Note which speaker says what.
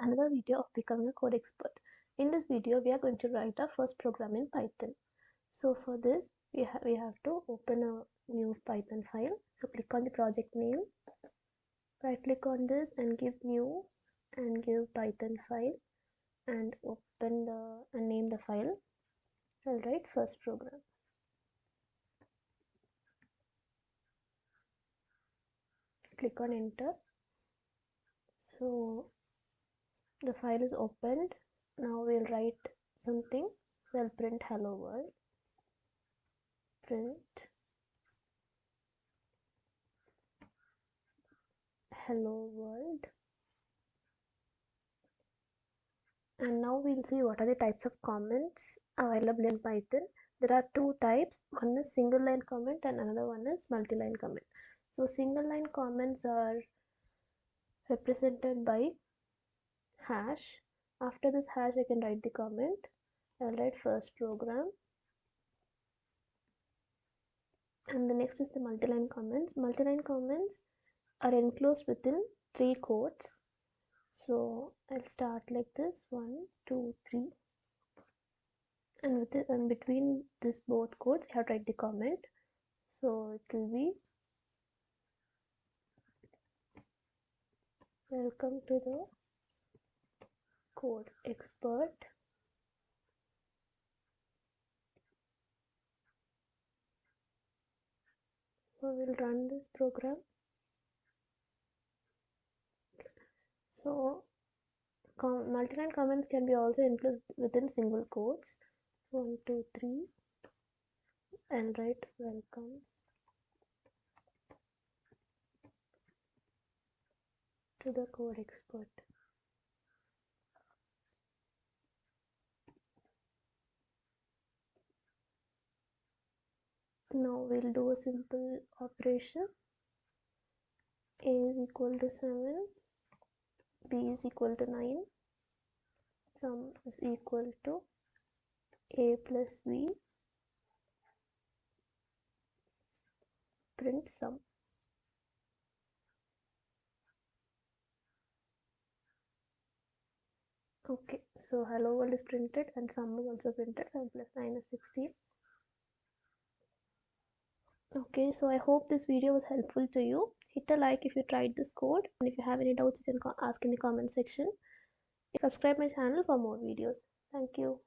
Speaker 1: another video of becoming a code expert. In this video, we are going to write our first program in Python. So for this, we have to open a new Python file. So click on the project name, right click on this and give new and give Python file and open and name the file. I'll write first program. Click on enter. So the file is opened. Now we'll write something. So I'll print hello world. Print hello world. And now we'll see what are the types of comments available in Python. There are two types. One is single line comment and another one is multi-line comment. So single line comments are represented by hash. After this hash I can write the comment. I'll write first program. And the next is the multi-line comments. Multi-line comments are enclosed within 3 quotes. So I'll start like this 1, 2, 3. And between this both quotes, you have to write the comment. So it will be welcome to the code expert. So we'll run this program. So multi-line comments can be also included within single quotes. 1, 2, 3, and write welcome to the code expert. Now we'll do a simple operation. A is equal to 7, B is equal to 9, sum is equal to A plus B, print sum. Okay, so hello world is printed and sum is also printed. 7 plus 9 is 16. Okay, so I hope this video was helpful to you. Hit a like if you tried this code, and if you have any doubts you can ask in the comment section. Subscribe my channel for more videos. Thank you.